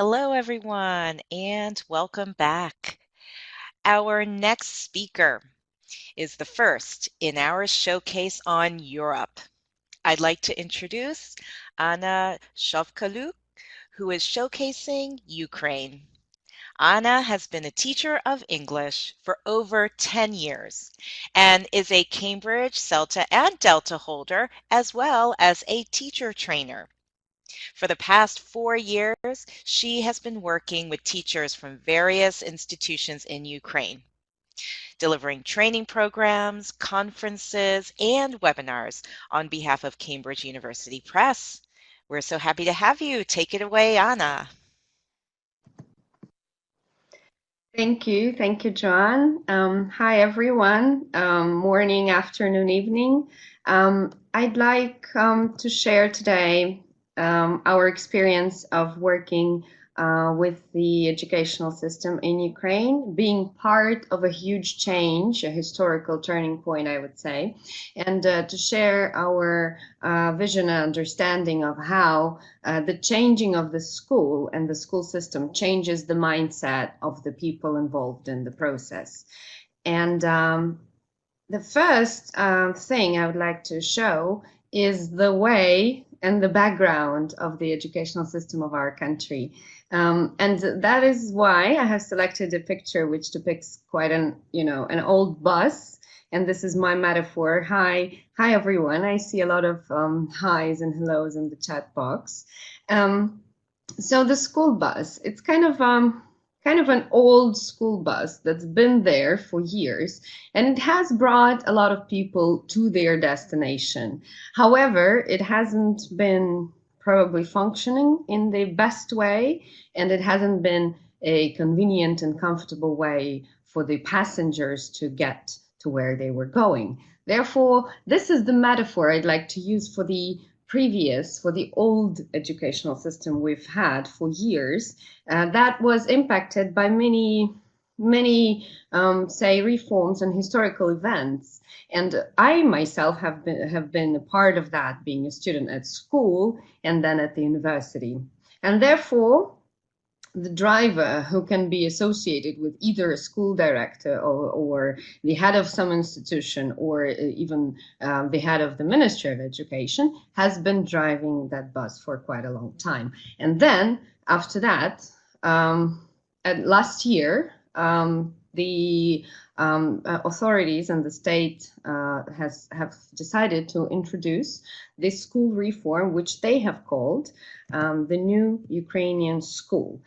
Hello, everyone, and welcome back. Our next speaker is the first in our showcase on Europe. I'd like to introduce Anna Shovkaliuk, who is showcasing Ukraine. Anna has been a teacher of English for over 10 years and is a Cambridge CELTA and Delta holder as well as a teacher trainer. For the past 4 years, she has been working with teachers from various institutions in Ukraine, delivering training programs, conferences, and webinars on behalf of Cambridge University Press. We're so happy to have you. Take it away, Anna. Thank you, John. Hi, everyone. Morning, afternoon, evening. I'd like to share today our experience of working with the educational system in Ukraine, being part of a huge change, a historical turning point, I would say, and to share our vision and understanding of how the changing of the school and the school system changes the mindset of the people involved in the process. And the first thing I would like to show is the way and the background of the educational system of our country. And that is why I have selected a picture which depicts quite an old bus. And this is my metaphor. Hi everyone. I see a lot of highs and hellos in the chat box. So the school bus, it's kind of an old school bus that's been there for years, and it has brought a lot of people to their destination. However, it hasn't been probably functioning in the best way, and it hasn't been a convenient and comfortable way for the passengers to get to where they were going. Therefore, this is the metaphor I'd like to use for the old educational system we've had for years, that was impacted by many, say, reforms and historical events. And I myself have been a part of that, being a student at school and then at the university. And therefore, the driver who can be associated with either a school director or the head of some institution or even the head of the Ministry of Education has been driving that bus for quite a long time. And then after that, last year, the authorities and the state have decided to introduce this school reform, which they have called the new Ukrainian school.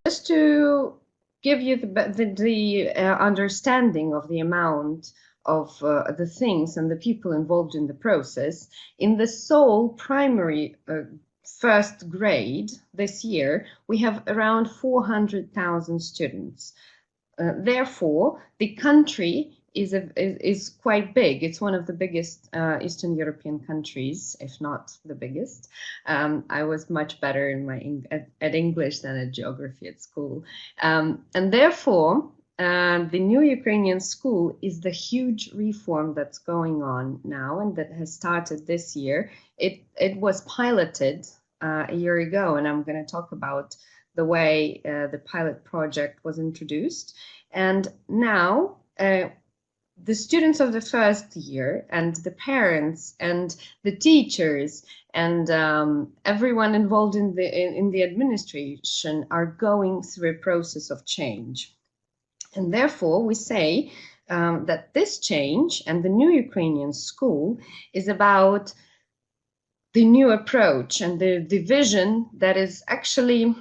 Just to give you the understanding of the amount of the things and the people involved in the process, in the sole primary first grade this year, we have around 400,000 students. Therefore, the country is quite big. It's one of the biggest Eastern European countries, if not the biggest. I was much better in at English than at geography at school, and therefore the new Ukrainian school is the huge reform that's going on now and that has started this year. It was piloted a year ago, and I'm going to talk about the way the pilot project was introduced. And now the students of the first year and the parents and the teachers and everyone involved in the administration are going through a process of change. And therefore, we say that this change and the new Ukrainian school is about the new approach and the vision that is actually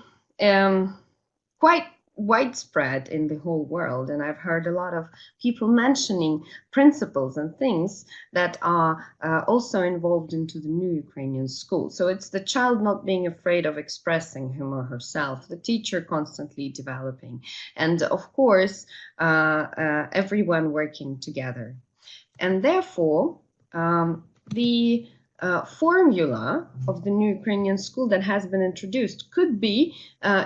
quite widespread in the whole world. And I've heard a lot of people mentioning principles and things that are also involved into the new Ukrainian school. So it's the child not being afraid of expressing him or herself, the teacher constantly developing, and of course, everyone working together. And therefore, the formula of the new Ukrainian school that has been introduced could be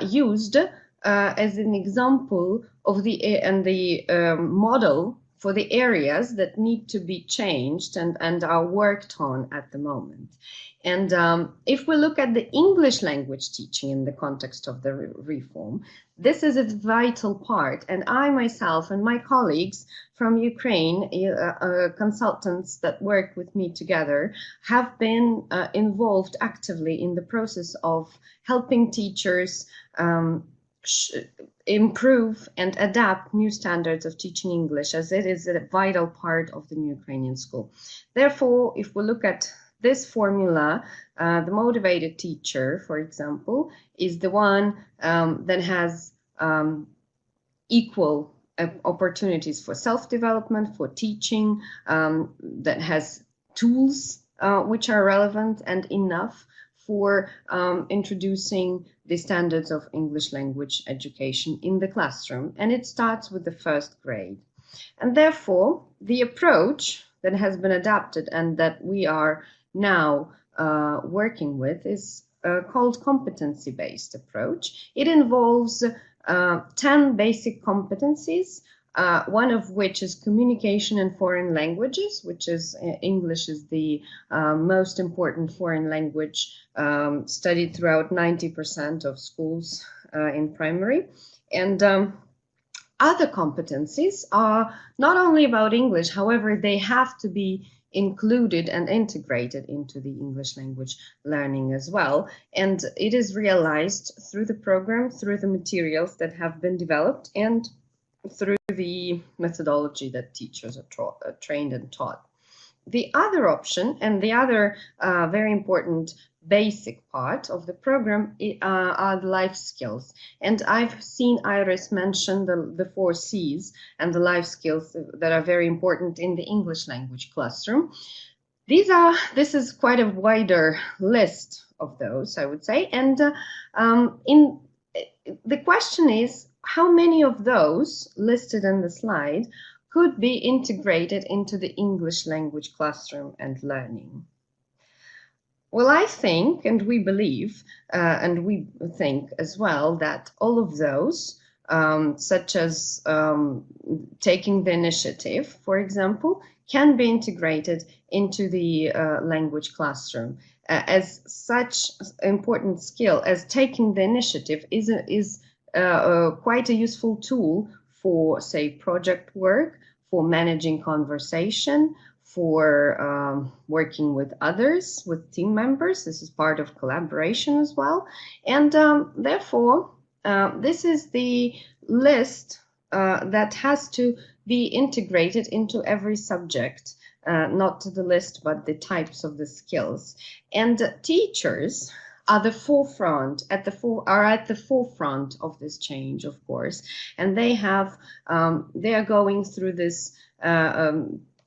used as an example of the model for the areas that need to be changed and are worked on at the moment. And if we look at the English language teaching in the context of the reform, this is a vital part. And I myself and my colleagues from Ukraine, consultants that work with me together, have been involved actively in the process of helping teachers improve and adapt new standards of teaching English, as it is a vital part of the new Ukrainian school. Therefore, if we look at this formula, the motivated teacher, for example, is the one that has equal opportunities for self-development, for teaching, that has tools which are relevant and enough for introducing the standards of English language education in the classroom. And it starts with the first grade. And therefore, the approach that has been adapted and that we are now working with is called competency-based approach. It involves 10 basic competencies, one of which is communication in foreign languages, which is English is the most important foreign language studied throughout 90% of schools in primary. And other competencies are not only about English, however, they have to be included and integrated into the English language learning as well. And it is realized through the program, through the materials that have been developed, and through the methodology that teachers are trained and taught. The other option and the other very important basic part of the program are the life skills. And I've seen Iris mention the 4 C's and the life skills that are very important in the English language classroom. This is quite a wider list of those, I would say. And the question is, how many of those listed in the slide could be integrated into the English language classroom and learning? Well, I think, and we believe, and we think as well, that all of those, such as taking the initiative, for example, can be integrated into the language classroom. As such important skill as taking the initiative is quite a useful tool for, say, project work, for managing conversation, for working with others, with team members. This is part of collaboration as well. And therefore, this is the list that has to be integrated into every subject, not the list, but the types of the skills. And teachers are the forefront, at the forefront of this change, of course, and they are going through this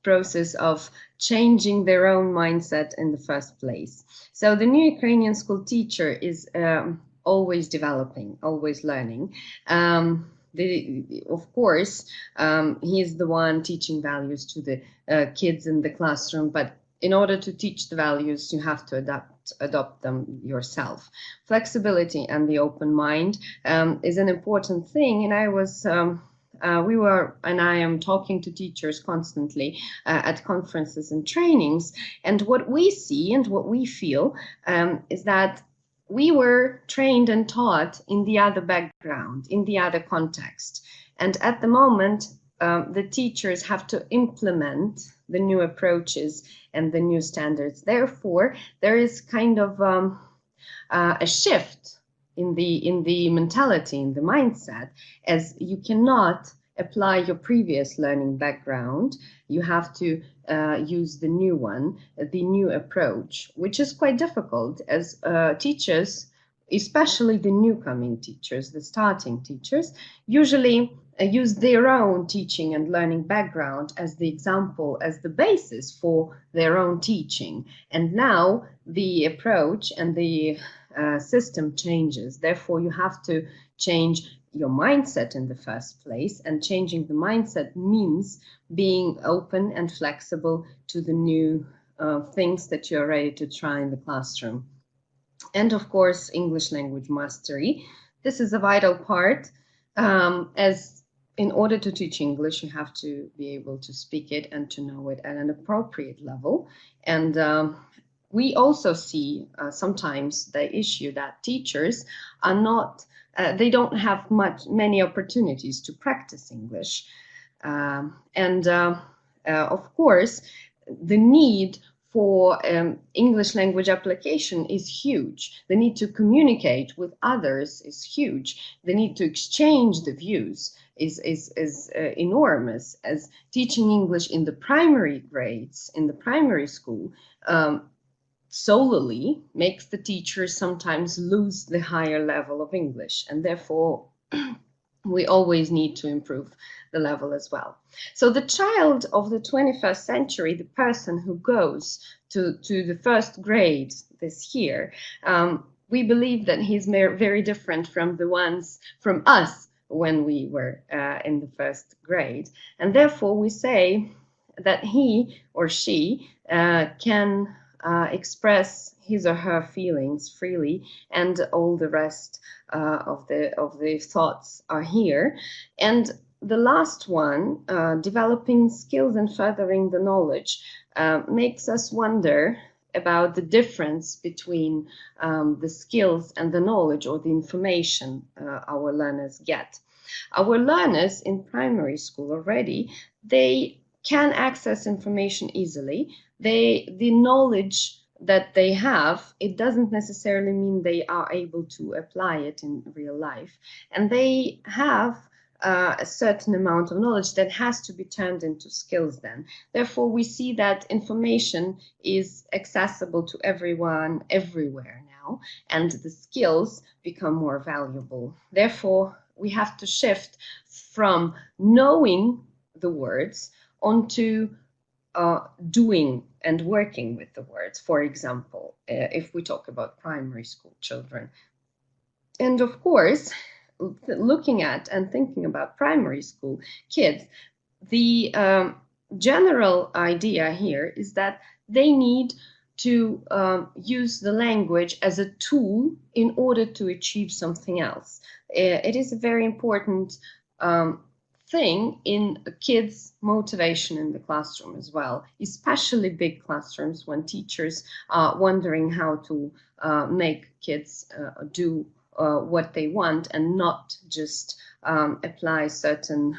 process of changing their own mindset in the first place. So the new Ukrainian school teacher is always developing, always learning. Of course, he is the one teaching values to the kids in the classroom, but in order to teach the values, you have to adopt them yourself. Flexibility and the open mind is an important thing, and I am talking to teachers constantly at conferences and trainings, and what we see and what we feel is that we were trained and taught in the other background, in the other context, and at the moment the teachers have to implement the new approaches and the new standards. Therefore, there is kind of a shift in the mentality, in the mindset, as you cannot apply your previous learning background. You have to use the new one, the new approach, which is quite difficult as teachers, especially the newcoming teachers, the starting teachers, usually use their own teaching and learning background as the example, as the basis for their own teaching. And now the approach and the system changes. Therefore, you have to change your mindset in the first place, and changing the mindset means being open and flexible to the new things that you're ready to try in the classroom. And of course, English language mastery. This is a vital part, as in order to teach English, you have to be able to speak it and to know it at an appropriate level. And we also see sometimes the issue that teachers are not, they don't have many opportunities to practice English. Of course, the need for English language application is huge. The need to communicate with others is huge. The need to exchange the views is enormous, as teaching English in the primary grades, in the primary school, solely makes the teacher sometimes lose the higher level of English, and therefore we always need to improve the level as well. So the child of the 21st century, the person who goes to the first grade this year, we believe that he's very different from the ones from us when we were in the first grade. And therefore we say that he or she can express his or her feelings freely, and all the rest of the thoughts are here. And the last one, developing skills and furthering the knowledge, makes us wonder about the difference between the skills and the knowledge or the information our learners get. Our learners in primary school already, they can access information easily. The knowledge that they have, it doesn't necessarily mean they are able to apply it in real life. And they have a certain amount of knowledge that has to be turned into skills then. Therefore, we see that information is accessible to everyone, everywhere now, and the skills become more valuable. Therefore, we have to shift from knowing the words onto doing and working with the words, for example, if we talk about primary school children. And of course, looking at and thinking about primary school kids, the general idea here is that they need to use the language as a tool in order to achieve something else. It is a very important thing in a kid's motivation in the classroom as well, especially big classrooms when teachers are wondering how to make kids do what they want and not just apply certain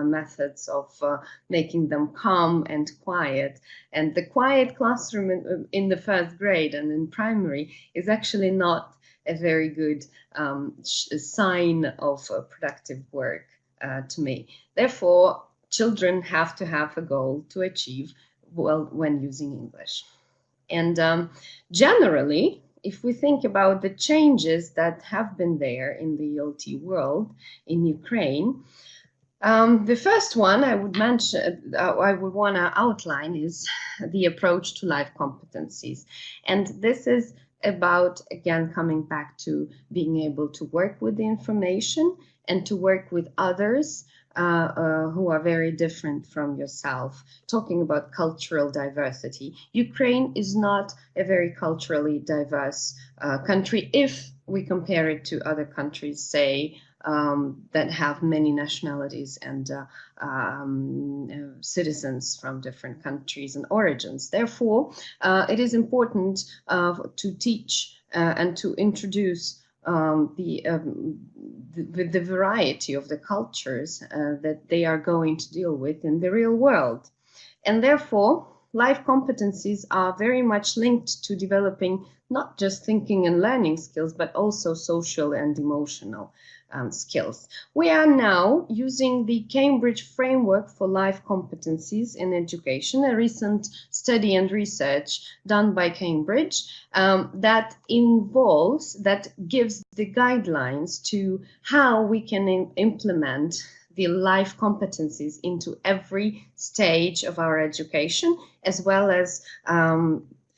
methods of making them calm and quiet. And the quiet classroom in the first grade and in primary is actually not a very good sign of productive work to me. Therefore, children have to have a goal to achieve well when using English. And generally, if we think about the changes that have been there in the ELT world in Ukraine, the first one I would mention, I would want to outline is the approach to life competencies. And this is about, again, coming back to being able to work with the information and to work with others who are very different from yourself, talking about cultural diversity. Ukraine is not a very culturally diverse country if we compare it to other countries, say, that have many nationalities and citizens from different countries and origins. Therefore, it is important to teach and to introduce the variety of the cultures that they are going to deal with in the real world. And therefore, life competencies are very much linked to developing not just thinking and learning skills, but also social and emotional skills. We are now using the Cambridge Framework for Life Competencies in Education, a recent study and research done by Cambridge that gives the guidelines to how we can implement the life competencies into every stage of our education, as well as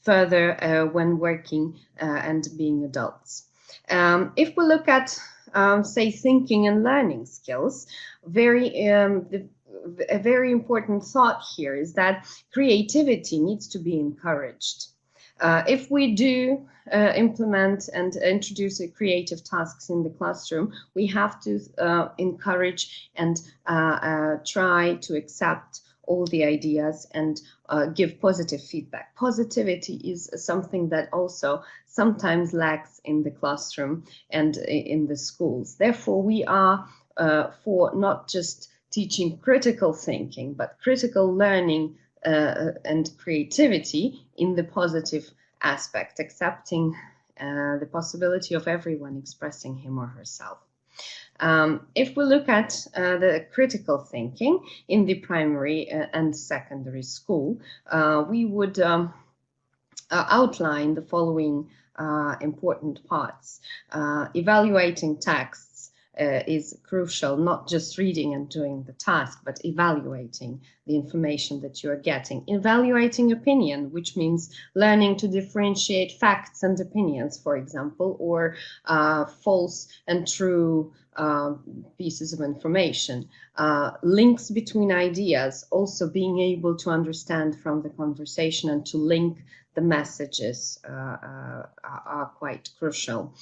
further when working and being adults. If we look at say thinking and learning skills, a very important thought here is that creativity needs to be encouraged. If we do implement and introduce creative tasks in the classroom, we have to encourage and try to accept all the ideas and give positive feedback. Positivity is something that also sometimes lacks in the classroom and in the schools. Therefore, we are for not just teaching critical thinking, but critical learning and creativity in the positive aspect, accepting the possibility of everyone expressing him or herself. If we look at the critical thinking in the primary and secondary school, we would outline the following important parts. Evaluating texts is crucial, not just reading and doing the task, but evaluating the information that you're getting. Evaluating opinion, which means learning to differentiate facts and opinions, for example, or false and true pieces of information. Links between ideas, also being able to understand from the conversation and to link the messages are quite crucial.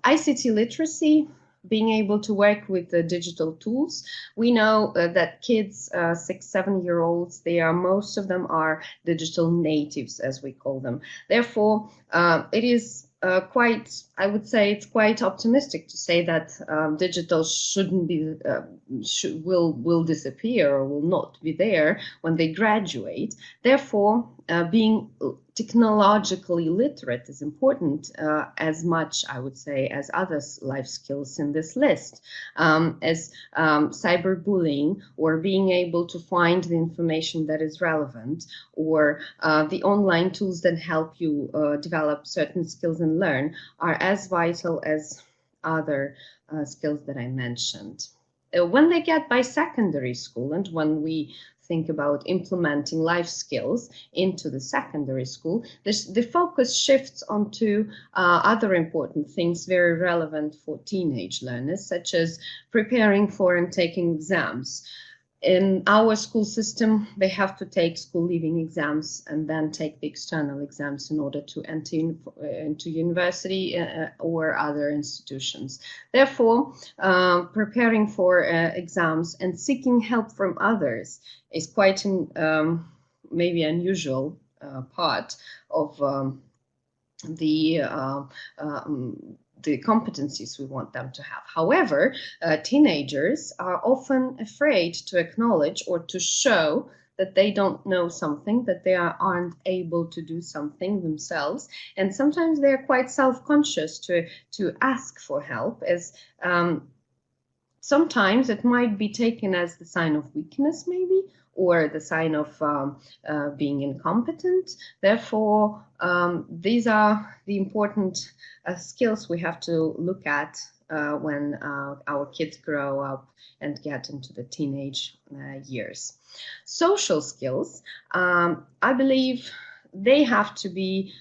ICT literacy, being able to work with the digital tools. We know that kids, 6-7-year-olds, most of them are digital natives, as we call them. Therefore, it is I would say it's quite optimistic to say that digital shouldn't be, will disappear or will not be there when they graduate. Therefore, being technologically literate is important as much, I would say, as other life skills in this list, as cyberbullying, or being able to find the information that is relevant, or the online tools that help you develop certain skills and learn, are as vital as other skills that I mentioned. When they get by secondary school, and when we think about implementing life skills into the secondary school, the focus shifts onto other important things very relevant for teenage learners, such as preparing for and taking exams. In our school system, they have to take school leaving exams and then take the external exams in order to enter into university or other institutions. Therefore, preparing for exams and seeking help from others is quite an maybe unusual part of the competencies we want them to have. However, teenagers are often afraid to acknowledge or to show that they don't know something, that they aren't able to do something themselves, and sometimes they're quite self-conscious to ask for help, as sometimes it might be taken as the sign of weakness, maybe, or the sign of being incompetent. Therefore, these are the important skills we have to look at when our kids grow up and get into the teenage years. Social skills, I believe they have to be,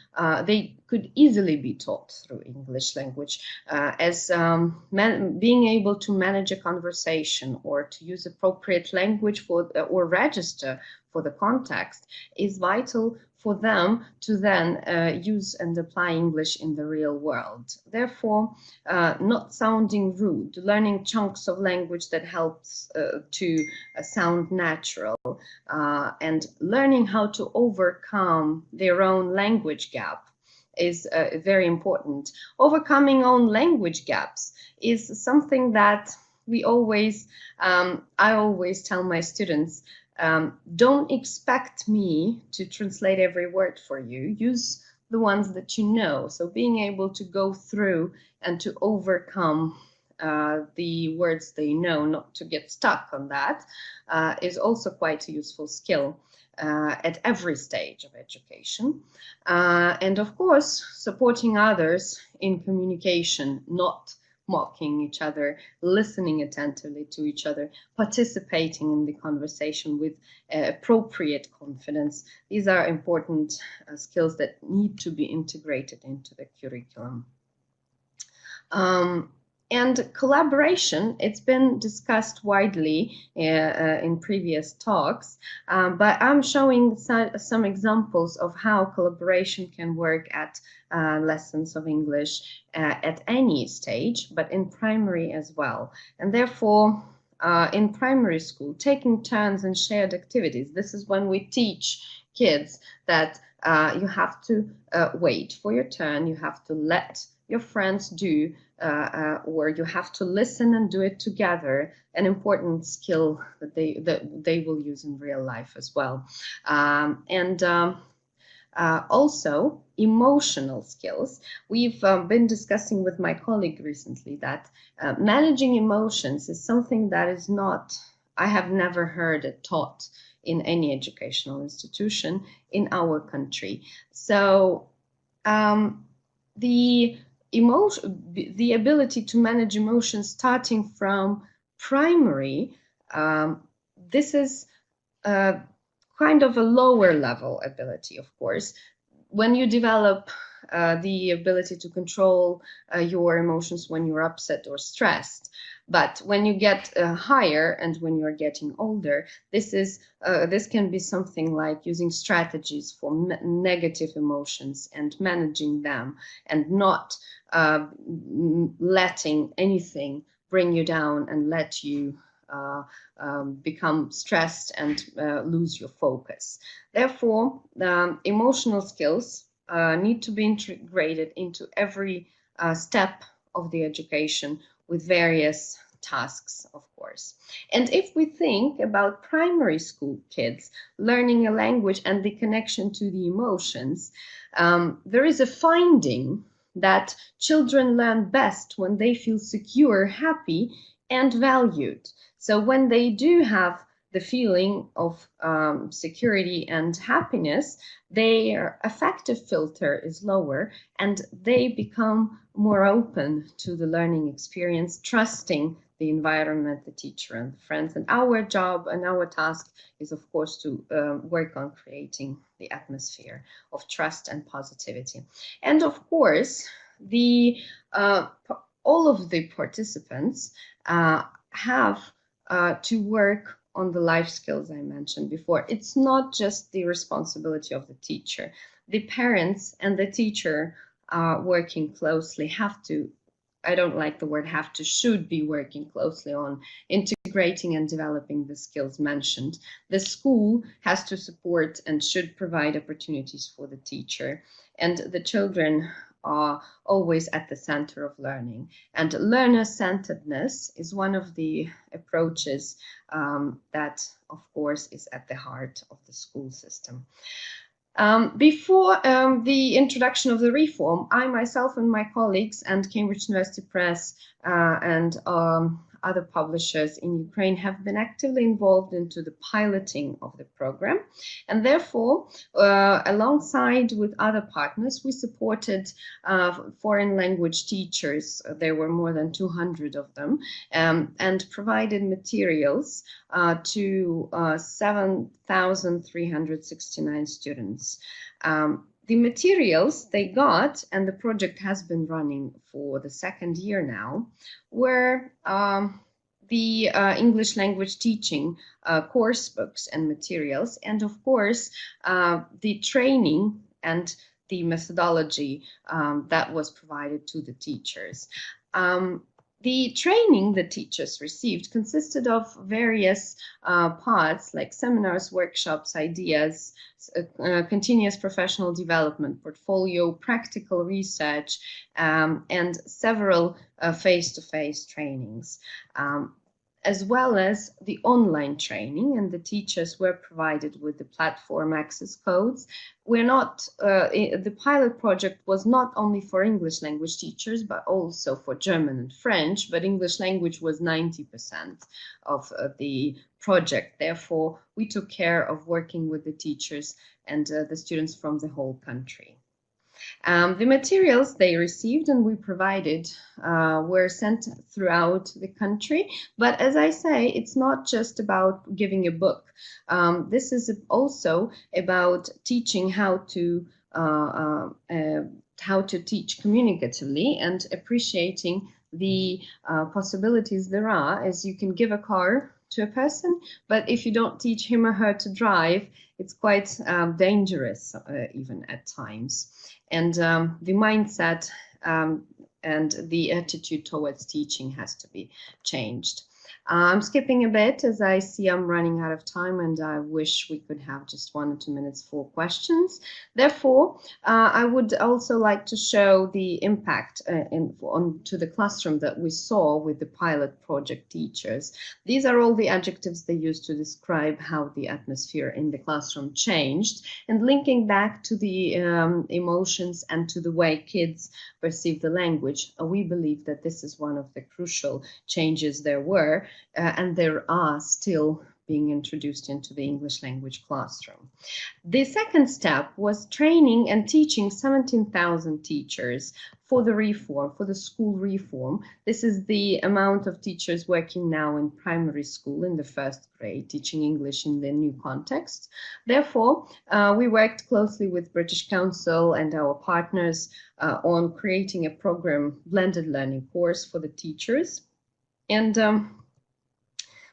they could easily be taught through English language, as being able to manage a conversation or to use appropriate language for or register for the context is vital for them to then use and apply English in the real world. Therefore, not sounding rude, learning chunks of language that helps to sound natural, and learning how to overcome their own language gap is very important. Overcoming own language gaps is something that we always, I always tell my students, don't expect me to translate every word for you. Use the ones that you know. So being able to go through and to overcome the words they know, not to get stuck on that, is also quite a useful skill at every stage of education. And of course, supporting others in communication, not mocking each other, listening attentively to each other, participating in the conversation with appropriate confidence. These are important skills that need to be integrated into the curriculum. And collaboration, it's been discussed widely in previous talks, but I'm showing some examples of how collaboration can work at lessons of English at any stage, but in primary as well. And therefore, in primary school, taking turns and shared activities. This is when we teach kids that you have to wait for your turn, you have to let your friends do, or you have to listen and do it together, an important skill that they will use in real life as well. Also, emotional skills. We've been discussing with my colleague recently that managing emotions is something that is not, I have never heard it taught in any educational institution in our country. So the ability to manage emotions starting from primary, this is kind of a lower level ability, of course. When you develop the ability to control your emotions when you're upset or stressed. But when you get higher and when you're getting older, this can be something like using strategies for negative emotions and managing them, and not letting anything bring you down and let you become stressed and lose your focus. Therefore, emotional skills need to be integrated into every step of the education with various tasks, of course. And if we think about primary school kids learning a language and the connection to the emotions, there is a finding that children learn best when they feel secure, happy, and valued. So when they do have the feeling of security and happiness, their affective filter is lower and they become more open to the learning experience, trusting the environment, the teacher, and the friends. And our job and our task is, of course, to work on creating the atmosphere of trust and positivity. And of course, all of the participants have to work on the life skills I mentioned before. It's not just the responsibility of the teacher. The parents and the teacher working closely have to, I don't like the word have to, should be working closely on integrating and developing the skills mentioned. The school has to support and should provide opportunities for the teacher, and the children are always at the center of learning. And learner-centeredness is one of the approaches that, of course, is at the heart of the school system. Before the introduction of the reform, I myself and my colleagues and Cambridge University Press and other publishers in Ukraine have been actively involved into the piloting of the program. And therefore, alongside with other partners, we supported foreign language teachers. There were more than 200 of them, and provided materials to 7,369 students. The materials they got, and the project has been running for the second year now, were the English language teaching course books and materials, and of course the training and the methodology that was provided to the teachers. The training the teachers received consisted of various parts like seminars, workshops, ideas, continuous professional development, portfolio, practical research, and several face-to-face trainings, as well as the online training, and the teachers were provided with the platform access codes. The pilot project was not only for English language teachers, but also for German and French, but English language was 90% of the project. Therefore, we took care of working with the teachers and the students from the whole country. The materials they received and we provided were sent throughout the country. But as I say, it's not just about giving a book. This is also about teaching how to teach communicatively and appreciating the possibilities there are is you can give a car to a person, but if you don't teach him or her to drive, it's quite dangerous even at times. And the mindset and the attitude towards teaching has to be changed. I'm skipping a bit as I see I'm running out of time, and I wish we could have just 1 or 2 minutes for questions. Therefore, I would also like to show the impact onto the classroom that we saw with the pilot project teachers. These are all the adjectives they used to describe how the atmosphere in the classroom changed, and linking back to the emotions and to the way kids perceive the language, we believe that this is one of the crucial changes there were, and there are still being introduced into the English language classroom. The second step was training and teaching 17,000 teachers for the reform, for the school reform. This is the amount of teachers working now in primary school in the first grade, teaching English in the new context. Therefore, we worked closely with British Council and our partners on creating a program, blended learning course for the teachers. And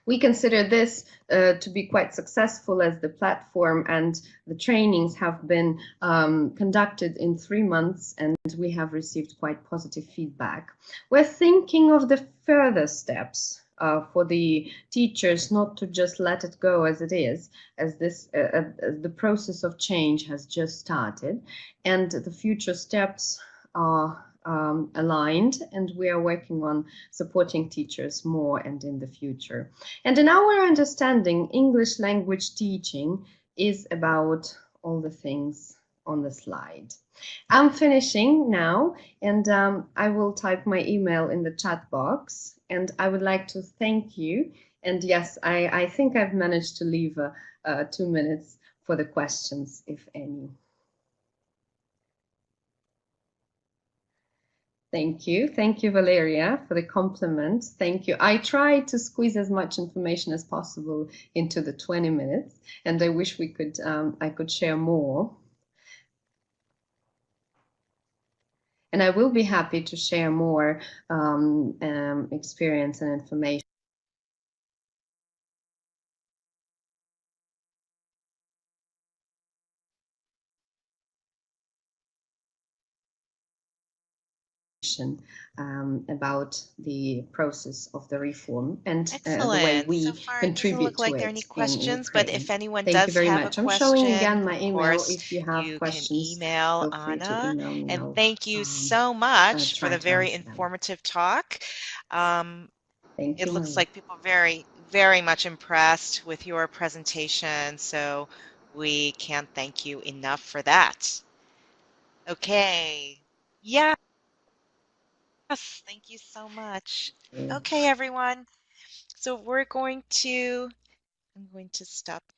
we consider this to be quite successful, as the platform and the trainings have been conducted in 3 months, and we have received quite positive feedback. We're thinking of the further steps for the teachers, not to just let it go as it is, as this the process of change has just started, and the future steps are aligned, and we are working on supporting teachers more and in the future. And in our understanding, English language teaching is about all the things on the slide. I'm finishing now, and I will type my email in the chat box, and I would like to thank you. And yes, I think I've managed to leave 2 minutes for the questions, if any. Thank you. Thank you, Valeria, for the compliment. Thank you. I tried to squeeze as much information as possible into the 20 minutes, and I wish we could, I could share more. And I will be happy to share more experience and information. About the process of the reform and the way Excellent. So we far, it doesn't contribute look to like there are any it in questions, but Ukraine. if anyone Thank you does very have a much. I'm showing question, again my of email. course, If you have you can questions, email feel free to Anna. email me. And I'll thank you so much for try the to very answer them. informative talk. Thank It you, looks Maria. like people are very, very much impressed with your presentation, so we can't thank you enough for that. Okay. Yes, thank you so much. Okay, everyone. So I'm going to stop